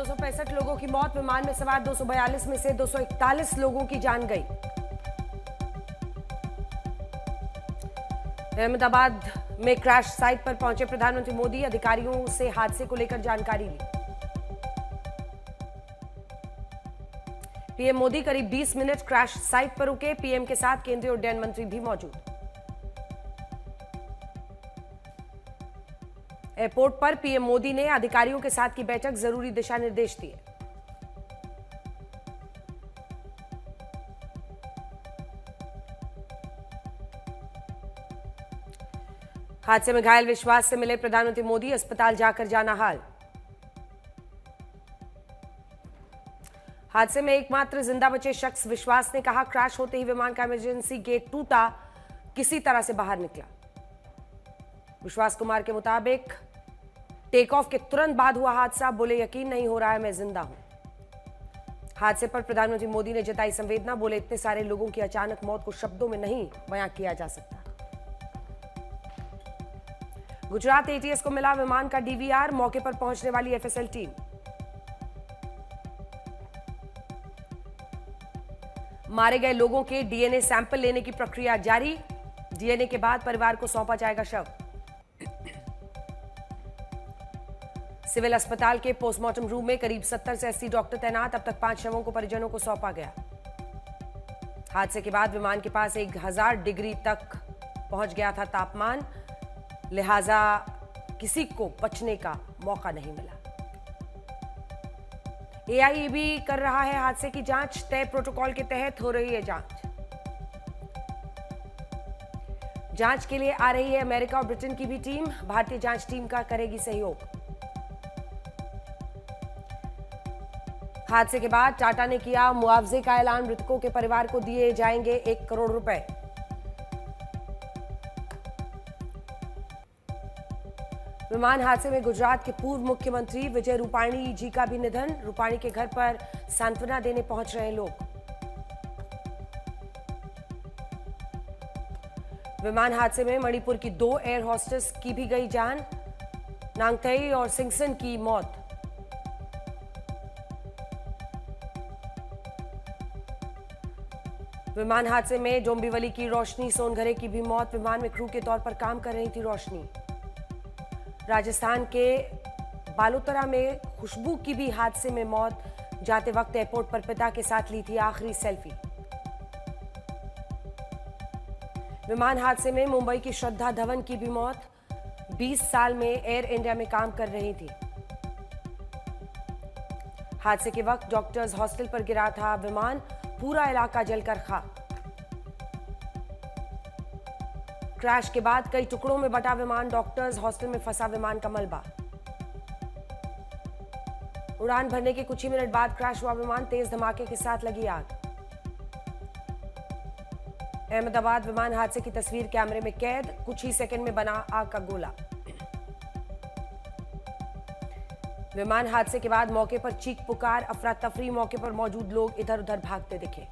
265 लोगों की मौत, विमान में सवार 242 में से 241 लोगों की जान गई। अहमदाबाद में क्रैश साइट पर पहुंचे प्रधानमंत्री मोदी, अधिकारियों से हादसे को लेकर जानकारी ली। पीएम मोदी करीब 20 मिनट क्रैश साइट पर रुके, पीएम के साथ केंद्रीय उड्डयन मंत्री भी मौजूद। एयरपोर्ट पर पीएम मोदी ने अधिकारियों के साथ की बैठक, जरूरी दिशा निर्देश दिए। हादसे में घायल विश्वास से मिले प्रधानमंत्री मोदी, अस्पताल जाकर जाना हाल। हादसे में एकमात्र जिंदा बचे शख्स विश्वास ने कहा, क्रैश होते ही विमान का इमरजेंसी गेट टूटा, किसी तरह से बाहर निकला। विश्वास कुमार के मुताबिक टेक ऑफ के तुरंत बाद हुआ हादसा, बोले यकीन नहीं हो रहा है मैं जिंदा हूं। हादसे पर प्रधानमंत्री मोदी ने जताई संवेदना, बोले इतने सारे लोगों की अचानक मौत को शब्दों में नहीं बयां किया जा सकता। गुजरात एटीएस को मिला विमान का डीवीआर, मौके पर पहुंचने वाली एफएसएल टीम। मारे गए लोगों के डीएनए सैंपल लेने की प्रक्रिया जारी, डीएनए के बाद परिवार को सौंपा जाएगा शव। सिविल अस्पताल के पोस्टमार्टम रूम में करीब 70 से 80 डॉक्टर तैनात, अब तक 5 शवों को परिजनों को सौंपा गया। हादसे के बाद विमान के पास 1000 डिग्री तक पहुंच गया था तापमान, लिहाजा किसी को बचने का मौका नहीं मिला। एआईएबी कर रहा है हादसे की जांच, तय प्रोटोकॉल के तहत हो रही है जांच। जांच के लिए आ रही है अमेरिका और ब्रिटेन की भी टीम, भारतीय जांच टीम का करेगी सहयोग। हादसे के बाद टाटा ने किया मुआवजे का ऐलान, मृतकों के परिवार को दिए जाएंगे 1 करोड़ रुपए। विमान हादसे में गुजरात के पूर्व मुख्यमंत्री विजय रूपाणी जी का भी निधन, रूपाणी के घर पर सांत्वना देने पहुंच रहे लोग। विमान हादसे में मणिपुर की 2 एयर होस्टेस की भी गई जान, नांगथई और सिंगसन की मौत। विमान हादसे में डोंबिवली की रोशनी सोनघरे की भी मौत, विमान में क्रू के तौर पर काम कर रही थी रोशनी। राजस्थान के बालोतरा में खुशबू की भी हादसे में मौत, जाते वक्त एयरपोर्ट पर पिता के साथ ली थी आखिरी सेल्फी। विमान हादसे में मुंबई की श्रद्धा धवन की भी मौत, 20 साल में एयर इंडिया में काम कर रही थी। हादसे के वक्त डॉक्टर्स हॉस्टल पर गिरा था विमान, पूरा इलाका जलकर खाक। क्रैश के बाद कई टुकड़ों में बटा विमान, डॉक्टर्स हॉस्टल में फंसा विमान का मलबा। उड़ान भरने के कुछ ही मिनट बाद क्रैश हुआ विमान, तेज धमाके के साथ लगी आग। अहमदाबाद विमान हादसे की तस्वीर कैमरे में कैद, कुछ ही सेकंड में बना आग का गोला। विमान हादसे के बाद मौके पर चीख पुकार, अफरा तफरी, मौके पर मौजूद लोग इधर उधर भागते दिखे।